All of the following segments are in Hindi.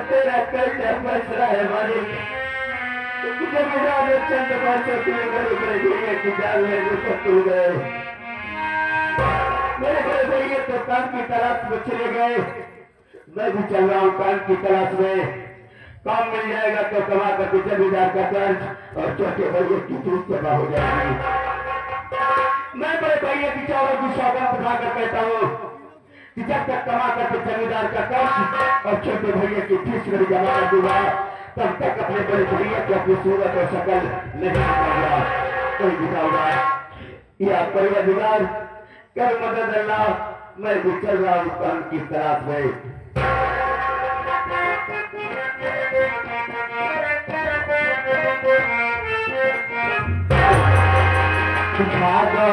तेरा कैसा फैसला है मालिक, जमींदार चंद बातों के गरीब रहे कि जाल में टूट गए। मेरे बड़े भैया तो काम की तलाश में चले गए, मैं भी चल रहा हूँ काम की तलाश में। काम मिल जाएगा तो कमा करके जमींदार का कर्ज और छोटे भैया की फीस जमा हो जाएगी। मैं बड़े भैया की चावल की सौगात उठाकर कहता हूँ कि जब तक कमा करके जमींदार का कर्ज और छोटे भैया की फीस मेरी जमा कर दूंगा, तब तक अपने बड़े भैया को अपनी सूरत और शकल नहीं दिखाऊंगा, कोई दिखाऊंगा। या परिवार कर मदद अल्लाह, मैं भी चल रहा हूँ काम की तलाश में। दिखा दो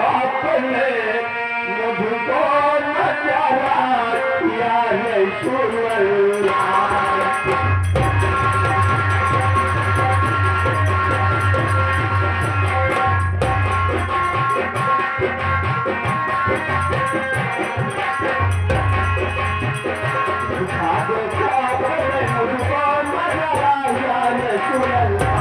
अपने मुझको नजारा या रसूल अल्लाह। दिखा दो अपने मुझको नजारा या रसूल अल्लाह।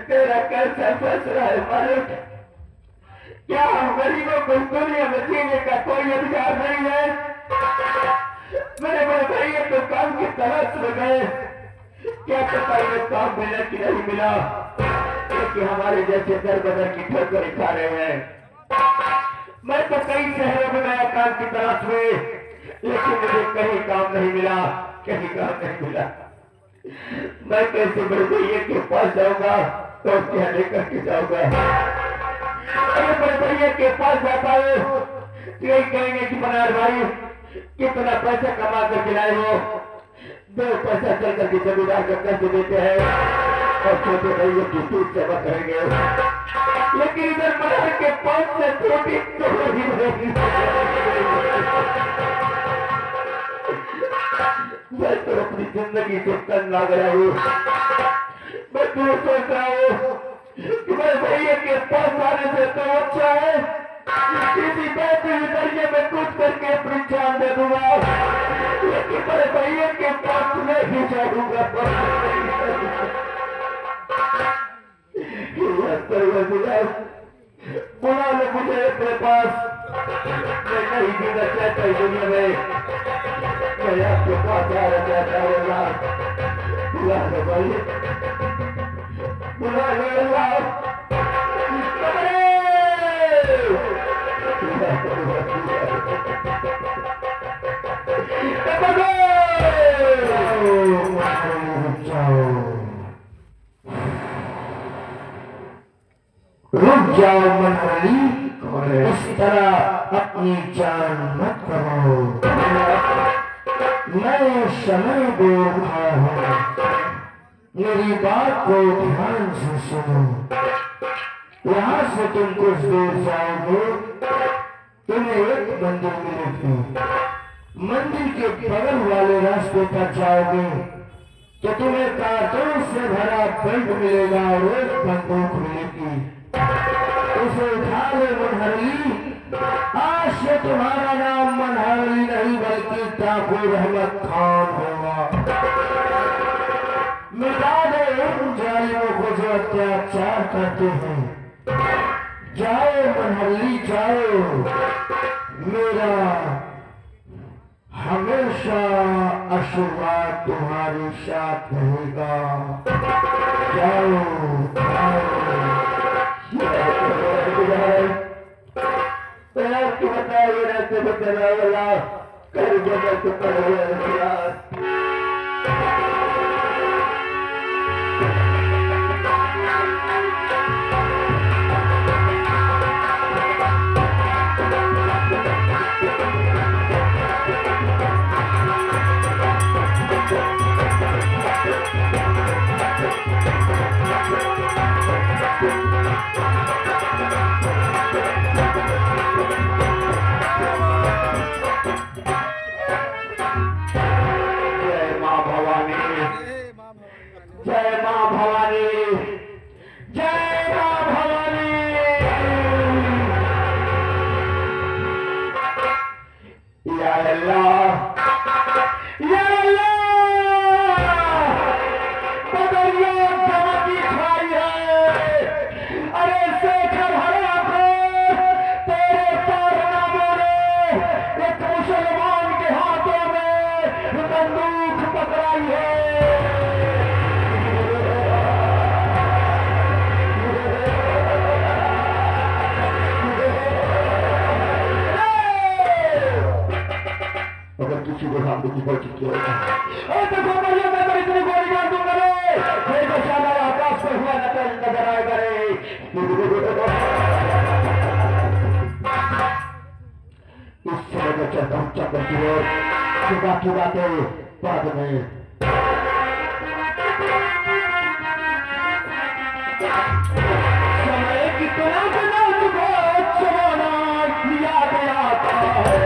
तेरा कैसा फैसला है मालिक, क्या हम गरीबों को दुनिया में जीने का कोई अधिकार नहीं है? मेरे बड़े भैया तो काम की तलाश में गए, क्या पता ये काम मिला कि नहीं मिला, क्योंकि हमारे जैसे दर बदर की ठोकर खा रहे हैं। मैं तो कई शहरों में गया काम की तलाश में, लेकिन मुझे कहीं काम नहीं मिला, कहीं काम नहीं मिला। मैं कैसे बड़े भैया के पास जाऊंगा तो क्या लेकर के जाऊंगा? अरे बड़े भैया के पास जाता हूँ तो यही कहेंगे कि बनार भाई कितना पैसा कमा कर गिराए हो, 2 पैसा चल करके जमींदार का कर्ज देते हैं और छोटे भैया की फीस जमा करेंगे। लेकिन इधर बनार के पास से छोटी तो ही मैं तो अपनी जिंदगी से तंग लग रहा हूँ। मैं तो सोच रहा हूँ कि मैं भैया के पास आने से तो अच्छा है किसी बेहतरीन दरिया में कूद करके अपनी जान दे दूंगा, लेकिन मेरे भैया के पास नहीं जाऊंगा। बुला लो मुझे अपने पास, मैं नहीं जीना चाहता इस दुनिया में, मैं आपके पास आना चाहता हूँ। बुला लो भाई, बुला लो रुक जाओ मंडली, इस तरह अपनी जान मत करो। मैं समय देखा हूँ, मेरी बात को ध्यान से सुनो। यहाँ से तुम कुछ दूर जाओगे, तुम्हें एक मंदिर मिलेगी। मंदिर के बगल वाले रास्ते पर जाओगे तो तुम्हें कारतूस से भरा बेल्ट मिलेगा और एक बंदूक मिलेगी। उसे उठा ले मनहरली। आज से तुम्हारा नाम मनहरली नहीं बल्कि टाकू रहमत खान होगा। मिटा दे उन जालिमों को जो अत्याचार करते हैं। जाओ मनहरली जाओ, मेरा हमेशा आशीर्वाद तुम्हारे साथ रहेगा। जाओ आपकी बताइए रास्ते में चला वाला कर जगह पर जय मां भवानी, जय मां भवानी। या अल्लाह, या अल्लाह, बदरिया चमकी खाई है। अरे शेखर हरा को तेरे कारनामों ने एक मुसलमान के हाथों में बंदूक पकड़ाई है। अगर किसी को सामने की कोशिश की देखो भैया, मैं तो इतनी गोली मार दूंगा रे, मेरे को शानदार आकाश पर हुआ नजर आएगा रे। इस समय में चलता हूँ चक्कर की ओर, बाकी बातें बाद में। समय कितना बना तुझे जमाना याद आता है।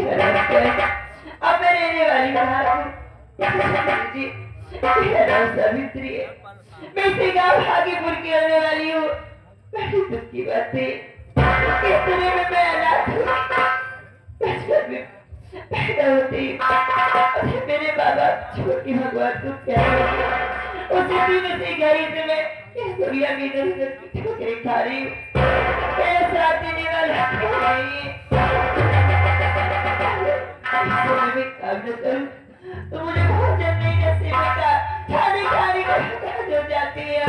अब मैं रहने वाली बात जी मेरा नाम सावित्री है। मैं इसी गाँव हाजीपुर की रहने वाली हूँ। बड़ी दुख की बात है इतने में मैं अनाथ हूँ। बचपन में पैदा होते ही मेरे बाबा छोटी भगवान को प्यार उसी दिन उसी घड़ी से मैं इस दुनिया की नजर की ठोकरें खा रही हूँ। मेरा साथ देने वाला नहीं है। मैं काम न करूं तो मुझे भोजन नहीं नसीब होता। खाने खाने को हताश हो जाती है।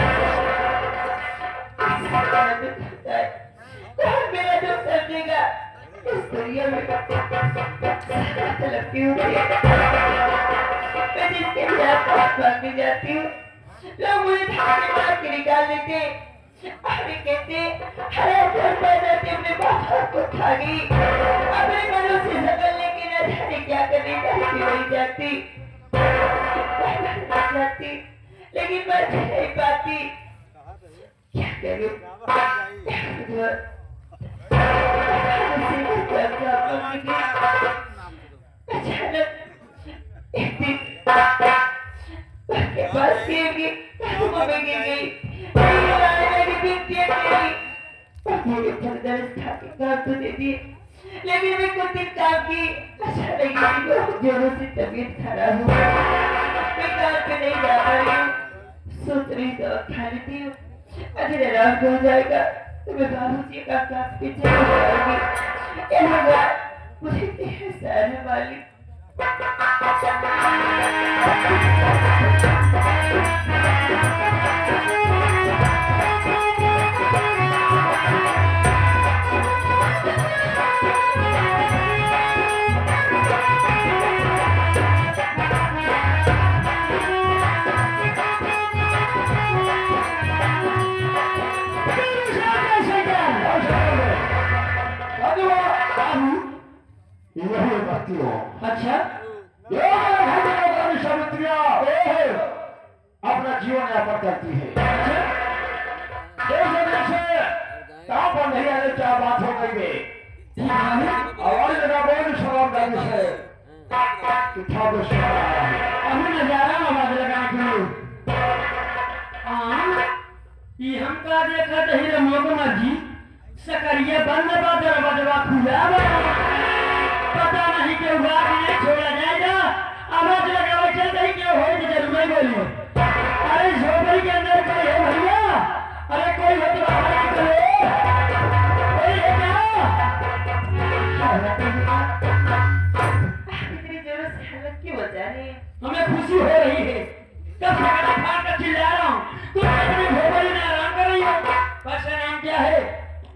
कौन मेरा दुख समझेगा? इस दुनिया में लगती हूँ मैं जिसके लिए आप मांगने जाती हूँ लोग मुझे धागे मार के निकाल देते अरे कहते हरे पैदा से अपने बाबा को खा गई अपने मनों से सकलने की न जाने क्या करने जाती वही जाती लेकिन मैं नहीं पाती। क्या करूं अचानक एक दिन के पास गई मम्मी गई काम तो दे दिए लेकिन मैं कुछ दिन काम की अचानक जोरों से तबीयत खराब हो मैं काम पे नहीं जा पा रही हूँ। सोच रही दवा खा लेती हूँ अगर आराम हो जाएगा तो मैं बाबूजी का काम पे चली जाऊंगी। मुझे एहसान है मालिक। अच्छा अपना जीवन यापन करती है। क्या बात हो गई है आवाज लगा बोल शराब करने से नजारा आवाज लगा के हमका देखा दही मोगमा जी सकरिया बंद बा दरवाजा खुला बा पता नहीं के हुआ कि नहीं छोड़ा जाएगा आवाज लगावे चल दही के हो तो जरूर बोलिए। अरे झोपड़ी के अंदर कोई है भैया? अरे कोई हो तो बाहर निकलो कोई है क्या? इतनी जोरों से हालत क्यों बचा रही है? हमें खुशी हो रही है कब से फाड़ कर चिल्ला रहा हूँ तुम अपनी झोपड़ी में आराम कर रही हो। बस नाम क्या है?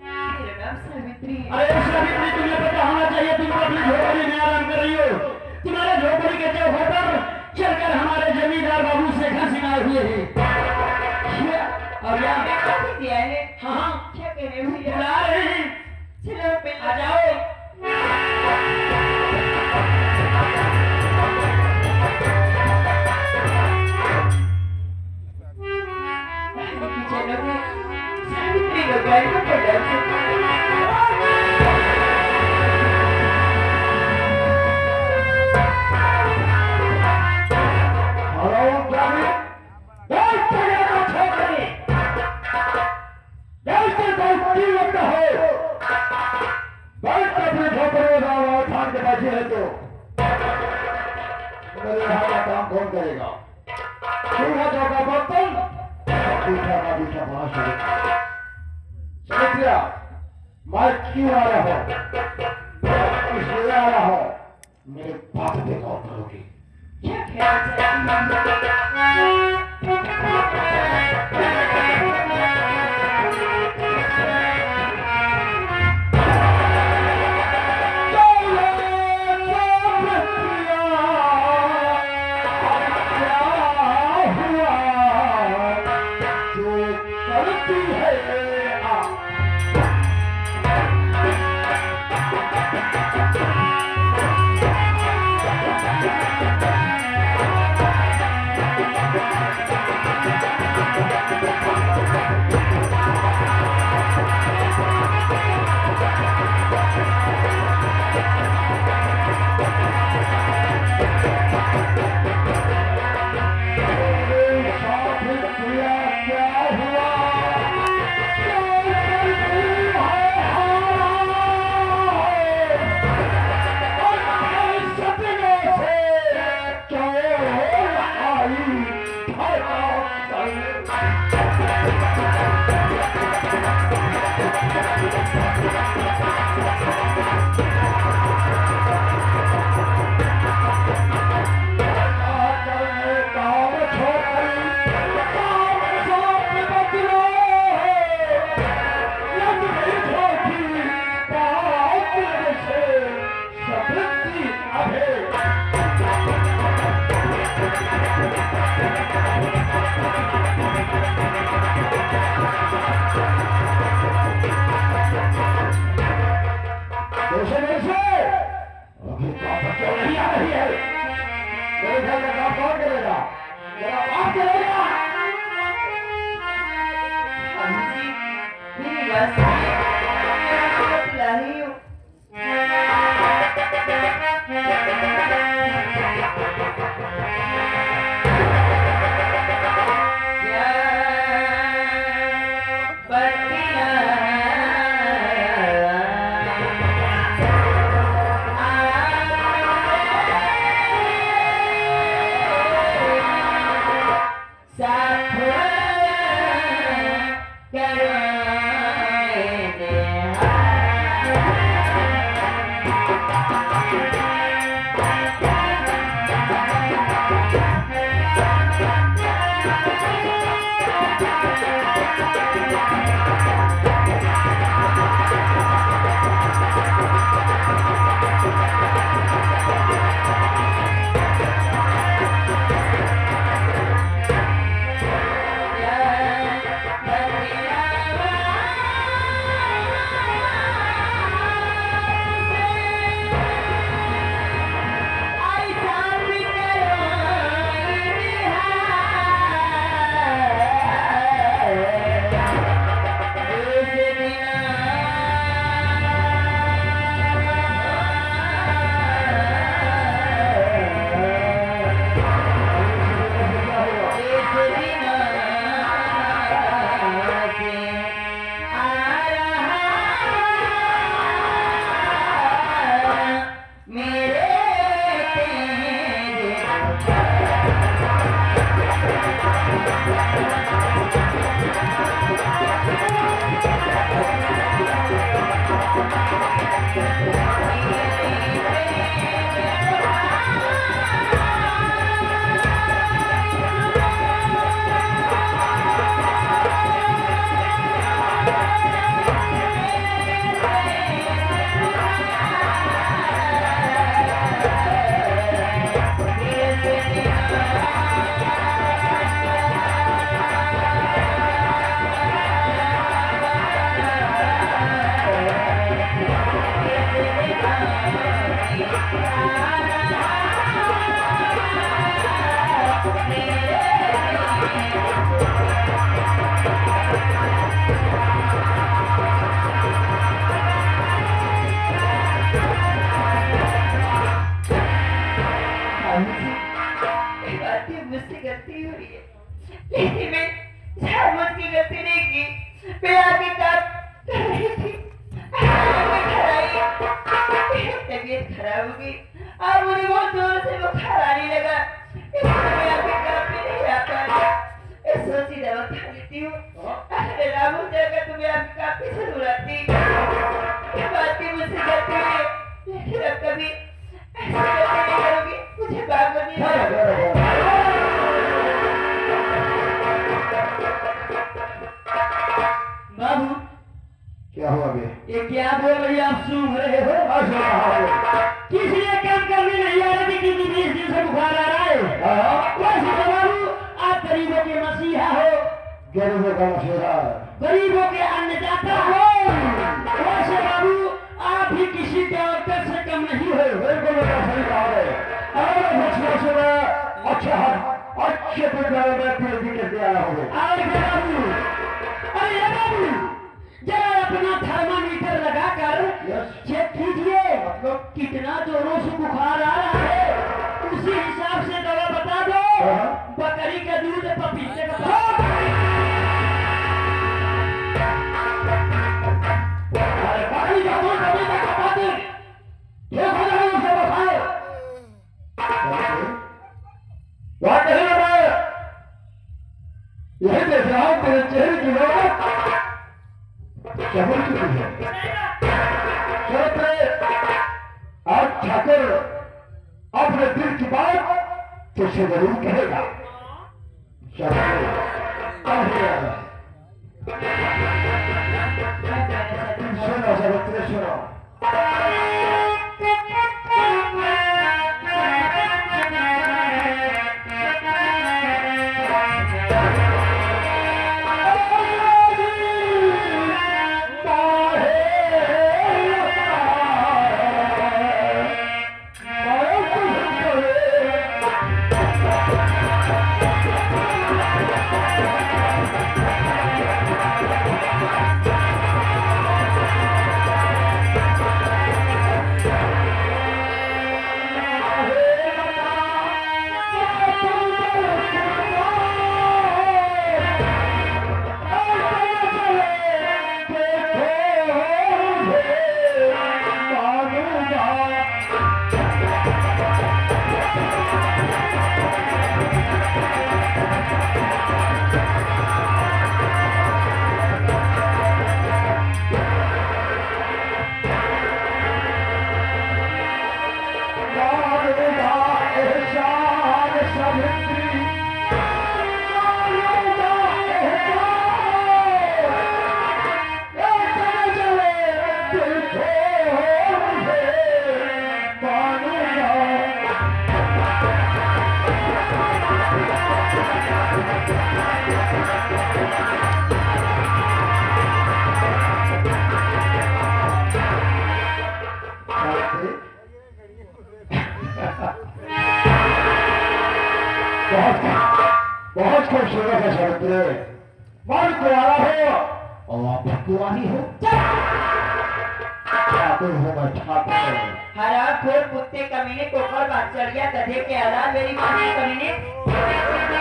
मेरा नाम सावित्री है। अरे सावित्री तुम्हें पता होना चाहिए तुम अपनी झोपड़ी में आराम कर रही हो। तुम्हारे झोपड़ी के चौकों पर चलकर हमारे जमींदार बाबू से घसीना हुए हैं और यहाँ दिया है। हाँ क्या कह रहे हो भैया? बुला रहे हैं चलो पे आ जाओ। चलोगे सावित्री को गाड़ी में पकड़ काम कौन करेगा? चूल्हा चौका बर्तन दूसरा समझिया मैं क्यों आ रहा हूँ इसलिए आ रहा हूँ मेरे बात पे गौर करोगी। क्या कहना समृद्धि लाभे। कैसे अभी काम क्यों नहीं आ रही है? मेरे घर का काम कौन करेगा? मेरा बाप करेगा। जी मेरी बात सुनिए, मैं बुला रही हूँ। मुझसे गलती हुई है, लेकिन मैं जानबूझ की गलती नहीं की। मैं आपकी काम कर रही थी, तबीयत खराब हो गई और मुझे बहुत जोर से बुखार आने लगा, इसलिए मैं आपके काम पे नहीं आ पाया। सोची दवा खा लेती हूँ, अगर आराम हो जाएगा तो मैं आपके काम पे जरूर आती। ये बात भी मुझसे गलती हुई है, लेकिन अब कभी ऐसी गलती नहीं करूँगी। मुझे बात करनी बाबू। क्या हुआ बे? ये क्या बोल रही आप सुन रहे हो? किस लिए काम करने नहीं आ रहे थे कि 20 दिन से बुखार आ रहा है? वैसे तो बाबू आप गरीबों के मसीहा हो, गरीबों का मसीहा, गरीबों के अन्नदाता हो। वैसे बाबू आप भी किसी के औरत से कम नहीं हो। बिल्कुल सही कहा है। अच्छे विद्यालय में पीएचडी करके आया हूँ। बाबू अरे बाबू जरा अपना थर्मामीटर लगाकर चेक कीजिए कितना जोरों से बुखार आ रहा है, उसी हिसाब से दवा बता दो। बकरी का दूध पपीते का बकरी का दूध पपीते का पानी ठीक हो जाए उसे बताओ। बात नहीं है मैं यही देख रहा हूँ तेरे चेहरे की रौनक क्या बोल चुकी है। आज ठाकुर अपने दिल की बात तुझसे जरूर कहेगा। सुनो सब सुनो। बहुत खूबसूरत है शरत्र, मन कुआरा हो और आप कुआरी हो। ठाकुर हो मैं ठाकुर। हरा खोर कुत्ते कमीने कोकर बादशाह गधे के आला मेरी माँ की कमीने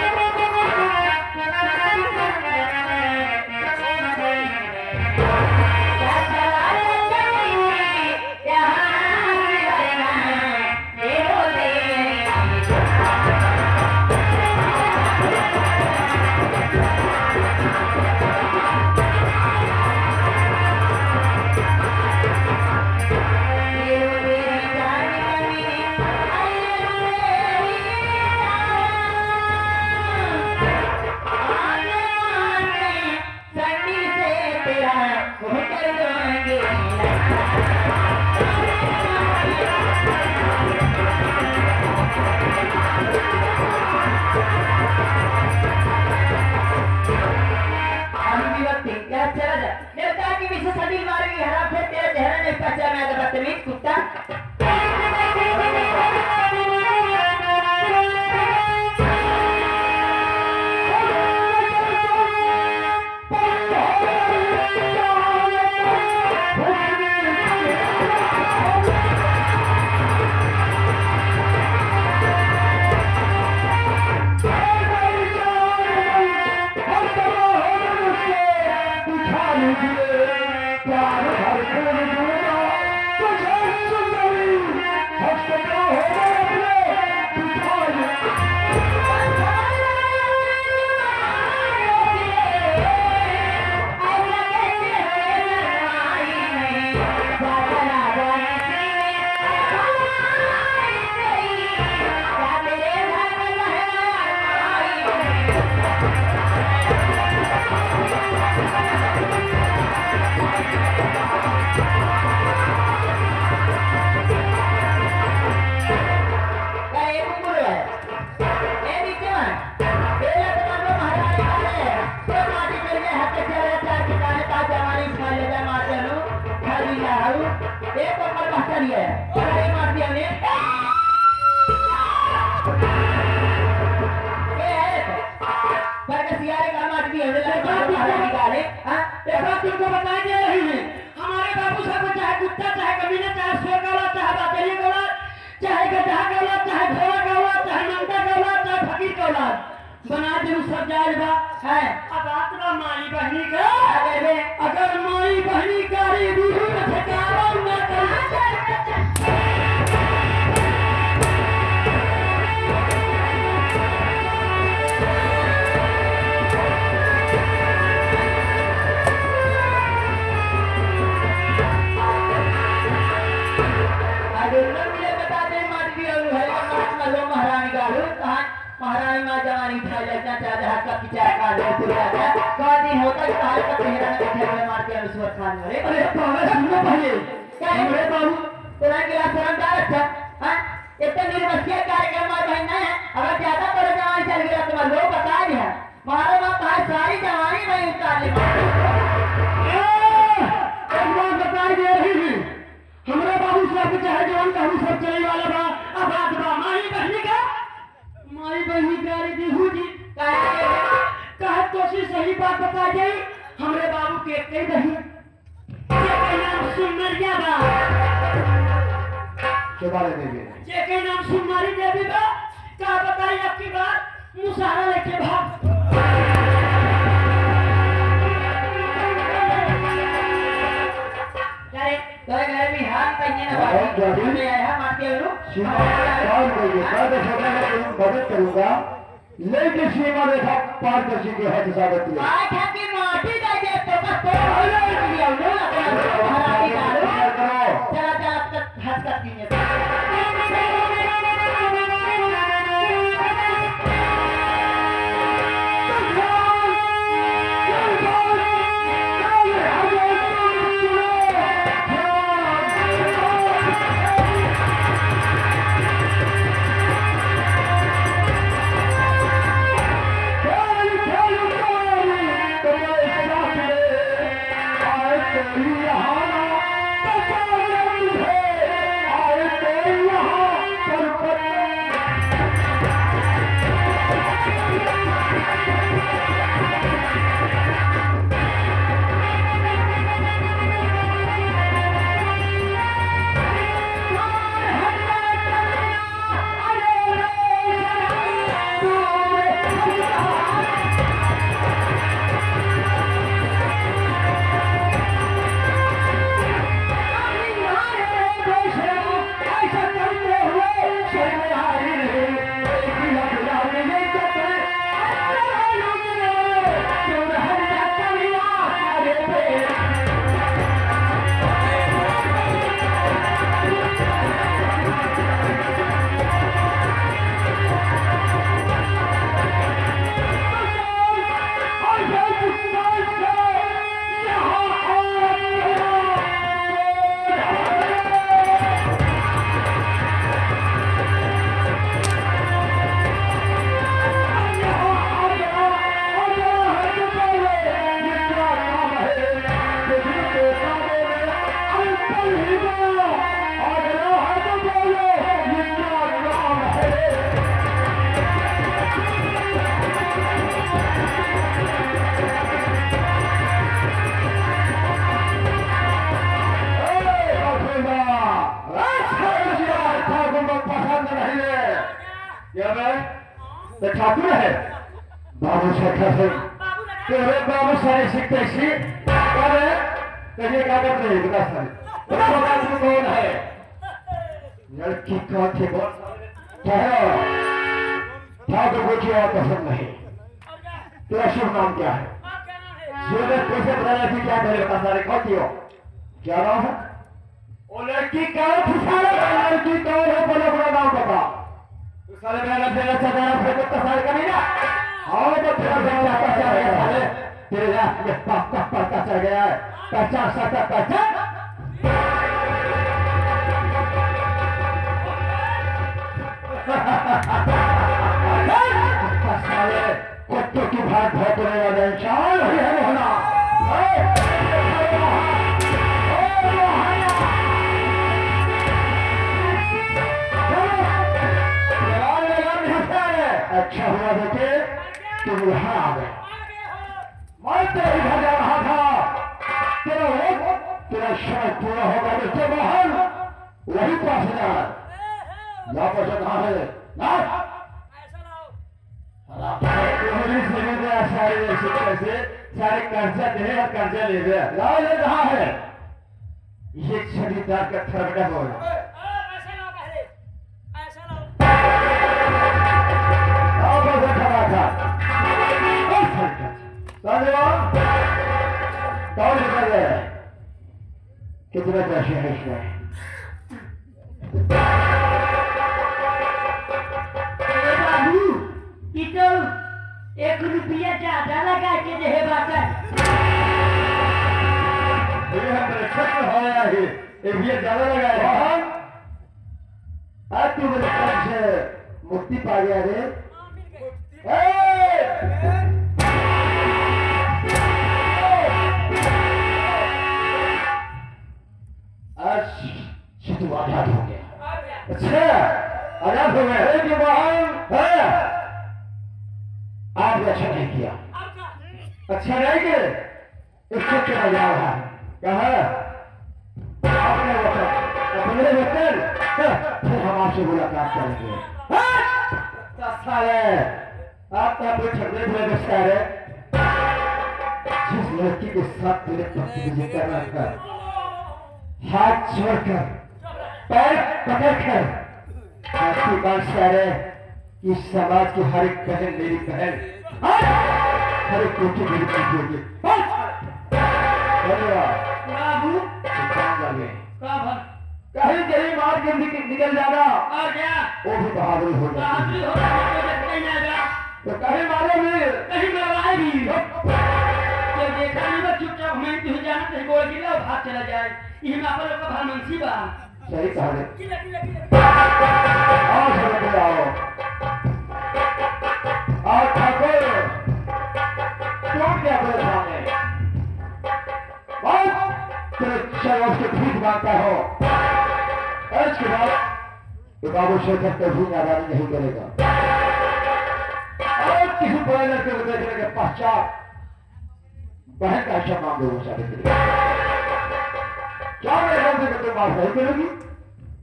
बना दे सब जायज बा है। अब बात बा माई बहनी का अगर माई बहनी कारी दूर न ठेकावा न महारानी माँ जवानी था लगना चाहता है कब की चाय का ले तू आजा कौन दिन होता है तारे का तेरा ने बैठे हुए मार के अनुस्वत खान में अरे पागल सुनो पहले क्या है मेरे बाबू तेरा गिलास शर्मदार अच्छा हां इतना निर्वस्या कार्यक्रम में रहना है अगर ज्यादा बड़ा जवानी चल गया तो लोग बता दिया महाराज मां कहा सारी जवानी में उतार ले एक बात बता दे रही है हमारे बाबू साहब चाहे जवान का हम सब चले वाला बा अब बात बा माई बहनी का माई बहनी प्यारी दीहू जी कहा तो सही बात बता जाई हमरे बाबू के कई दही के नाम सुमरिया बा सुमारी देवी के नाम सुमरी देवी बा का बताई आपकी बात मुसारा लेके भाग करे तो घर में हाथ पहने ना बात में आया मारते हो मदद करूंगा लेकिन सीमा रेखा पार कर सके है साबित की माटी दे दे तो बस तो लिया लो हरामी डालो चला चला हाथ कर दीजिए क्या मैं तो ठाकुर है बाबू शेखर सिंह तेरे बाबू सारे सीखते सी क्या है कहिए क्या करते हैं बता सारे बता आदमी कौन है लड़की कौन थी बोल ठहरो ठाकुर को क्या पसंद नहीं तेरा शुभ नाम क्या है जीवन कैसे बताया थी क्या करे बता सारे कौन थी हो क्या नाम है वो लड़की कौन थी सारे लड़की कौन है बोलो अपना नाम बता तू सारे मेरा तेरा सदा फिर तो सारे का नहीं ना हाँ तो तेरा बेटा पचा गया है तेरे रात में पापा पता चल गया है 50-70 साले कुत्तों की भाग भौंकने वाले इंसान ही है होना अच्छा हुआ बेटे तुम यहाँ आ गए मैं तेरे घर जा रहा था तेरा वक्त तेरा समय पूरा होगा बेटे बहन वही पास जा वापस कहाँ है ना सारे कर्जा दे और कर्जा ले गए लाल कहाँ है ये छड़ीदार का थरगड़ा बोल कितना पैसे है इसमें बाबू ये तो 1 रुपया ज्यादा लगा के दे बात ये हमारे छत्र होया है ये ज्यादा लगा है आज तू मेरे पास से मुक्ति पा गया रे आज से तू आजाद हो गया अच्छा आजाद हो गए अरे जो बहन है आज भी अच्छा नहीं किया अच्छा नहीं करे इससे चला जा रहा है कहा अपने वतन अपने वतन फिर हम आपसे मुलाकात करेंगे साले आप तो अपने छपड़े में बचता है जिस लड़की के साथ तेरे पति मुझे करना था हाथ छोड़कर पैर पकड़कर आपकी बात से आ रहे कि समाज की हर एक बहन मेरी बहन हर एक बेटी मेरी बेटी होगी धन्यवाद बाबू लगे का भर कहीं कहीं मार के निकल जाना और क्या वो भी बहादुरी हो जाती बाबू हो रहा है कहीं ना जा तो कहीं मारो भी कहीं मरवाए भी जब देखा नहीं बस चुपचाप हमें तुझे जाना कहीं गोल गिरा और भाग चला जाए ये मापा लोग का भार मंसी बा सही कहा रे किला किला किला आओ सब लोग आओ आओ ठाकुर क्यों क्या बोले सामने बस तेरे शर्म से भीख मांगता हो और इसके बाद तो बाबू शेखर कभी नाराजी नहीं करेगा और किसी बड़े लड़के को देखने के पश्चात बहन का अच्छा मांग दो सारे के लिए क्या मेरे बंदे को तुम बात नहीं करोगी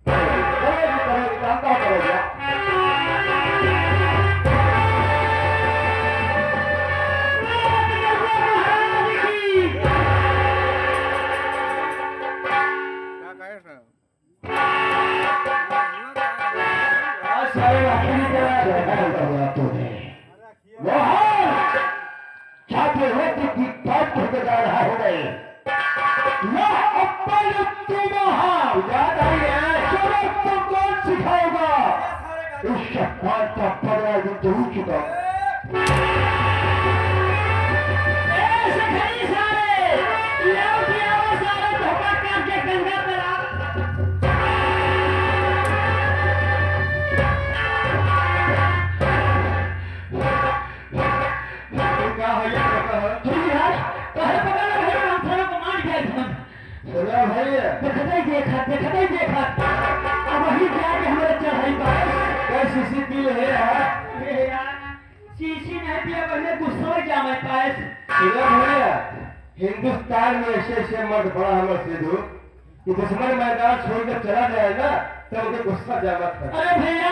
करोगी काम क्या करोगे आज सारे अकेली तरह तूने छात्र व्यक्ति की बात होते जा रहा हो गए याद आई है चलो तुम कौन सिखाएगा इस शक्ति का पगड़ा युद्ध हो चुका ऐसे खड़ी सारे लाओ दिया वो सारा धोखा करके गंगा पे ला क्या है ये ठीक है पहले पकड़ ले भाई हम सारा को मार गए हम चलो भाई देखते ही देखा अब वही जाके हमारे चढ़ाई पर कैसी सीधी है यार अरे यार शीशी नहीं पिया पहले गुस्सा हो जा मैं पास सीधा भैया हिंदुस्तान में ऐसे ऐसे मर्द बड़ा हमर सिद्धू कि दुश्मन मैदान छोड़कर चला जाएगा तो उनके गुस्सा जामत है अरे भैया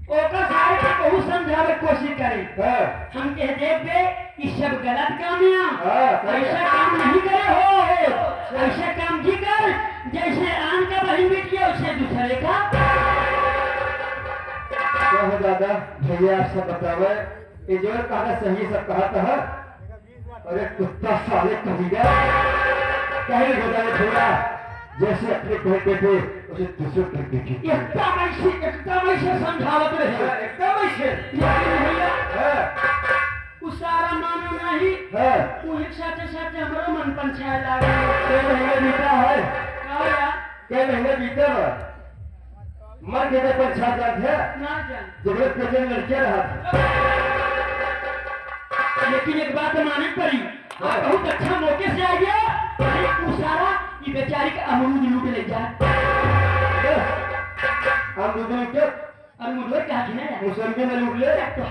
ओका सारे के बहुत समझावे के कोशिश करे। हाँ हम कह देख बे ये सब गलत काम है। हाँ, ऐसा काम नहीं करे हो। ऐसा काम जी कर जैसे आन का बहन बेटी है उससे दूसरे का। क्या हो दादा भैया आप सब बतावे ये जो कहा सही सब कहा था। अरे कुत्ता साले कहीगा कहीं बताए भैया जैसे अपने घर बैठे उसे दूसरे घर बैठे एकदम ऐसे समझावत रहे। एकदम ऐसे लेकिन भैया हाँ उस सारा मानो नहीं। हाँ उन्हीं साथे साथे हमारा मन पंचायत लागे। क्या महीने बीता है का यार क्या महीने बीता है मर के पर छाता था ना जान। जरूरत के लड़के रहा था। लेकिन एक बात माननी पड़ी आप बहुत अच्छा मौके से आ गया। वो सारा ये बेचारी का अमरूद लूट ले जा। हम दूसरे के अमरूद कहा कि ना मुसलमान में लूट ले तो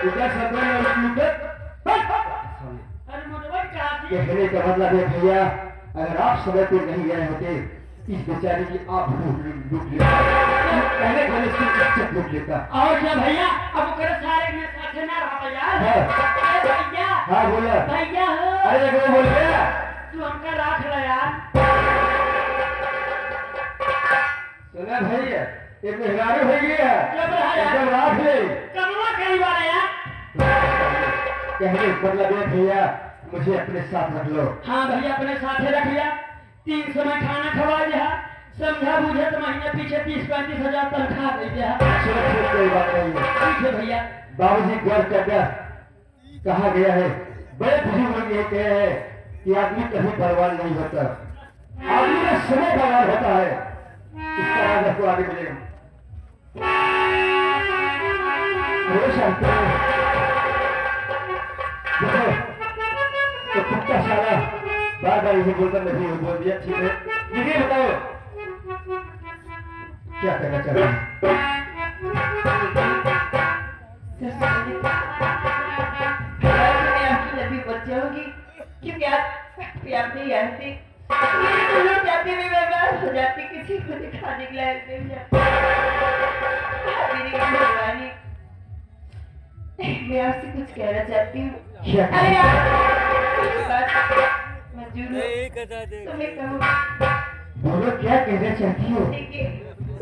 इधर सब में लूट ले। अमरूद कहा कि कहने का मतलब है भैया अगर आप समय पे नहीं गए होते इस बेचारी की आप लूट लेता कहने खाने से इज्जत लूट लेता। और क्या भैया अब करे सारे में साथे ना रहा यार। हाँ। ए भैया हाँ बोला भैया हो अरे वो बोल गया तू हमका राख ले यार। सुना भैया एक मेहरारू हो गया जब रहा यार एकदम रात ले कमला कई बार यार। कहने मतलब है भैया मुझे अपने साथ रख लो। हाँ भैया अपने साथे रख लिया। 3 समय खाना खवा दिया। समझा बुझे तो महीने पीछे 30-35 हजार तनख्वाह दे दिया। सुरक्षित कोई बात नहीं है। ठीक है भैया। बाबूजी गौर करकर कहा गया है बड़े बुजुर्ग लोग ये कहे हैं कि आदमी कभी बर्बाद नहीं होता आदमी का समय बर्बाद होता है। इसका राज आपको आगे मिलेगा। देखो तो कुत्ता साला बार बार इसे बोलकर नहीं बोल दिया ठीक है। मुझे बताओ क्या कहना चाहते हैं। आपकी नबी बच्चे होगी क्योंकि आप नहीं जानती जाती भी बर्बाद हो जाती किसी को दिखाने के लायक नहीं जाती। मेरी भगवानी मैं आपसे कुछ कहना चाहती हूँ। क्या अरे यार मंजूर हो तुम्हें कहूँ बोलो क्या कहना चाहती हो। देखिए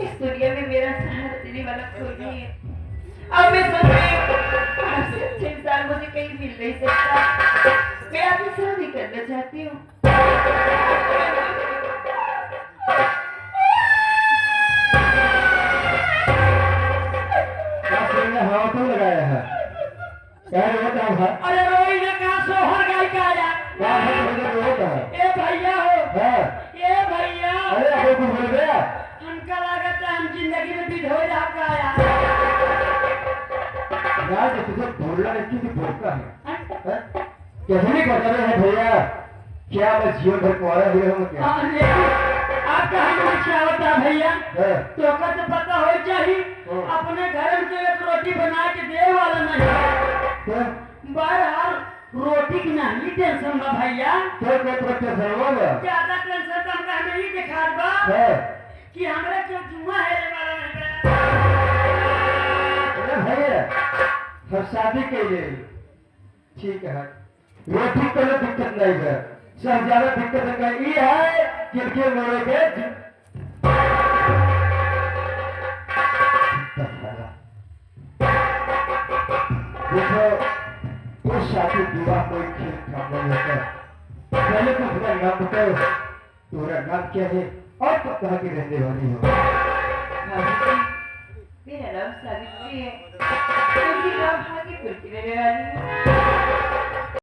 इस दुनिया में मेरा सहारा देने वाला कोई नहीं है। अब मैं सोच रही हूँ आपसे अच्छे इंसान मुझे कहीं मिल नहीं सकता। मैं आपसे शादी करना चाहती हूँ। क्या सुनने हवा क्यों लगाया है क्या रोता है। अरे रोई ने कहा सोहर गाय का आया। क्या है मुझे रोता है। ए भैया हो हाँ ए भैया अरे अबे तू भूल गया हमका लागत है हम जिंदगी में विधोई आपका आया। यार जो तुझे भूलना नहीं कि भूलता है हाँ? कैसे नहीं करता है भैया क्या मैं जीवन भर कुआरा ही रहूंगा क्या। हाँ, लेकिन आपका हमें क्या होता है भैया हाँ? तो का तो पता हो चाहिए अपने घर में तो एक रोटी बना के दे वाला नहीं। क्या बहरहाल रोटी की नहीं टेंशन बा भैया। क्या क्या प्रश्न होगा ज्यादा टेंशन तो हमका हमें ही दिखा बा हाँ कि हमरा क्यों जुआ है वाला नहीं अरे भैया हम शादी के लिए ठीक है रोटी को दिक्कत नहीं है सब ज्यादा दिक्कत ये है किरके मोड़े के देखो ये शादी विवाह कोई खेल काम नहीं होता। पहले तो तुम्हारा नाम बताओ तुम्हारा नाम क्या है और तुम कहाँ की रहने वाली हो। मेरा नाम सावित्री है। मैं हाजीपुर की रहने वाली हूँ।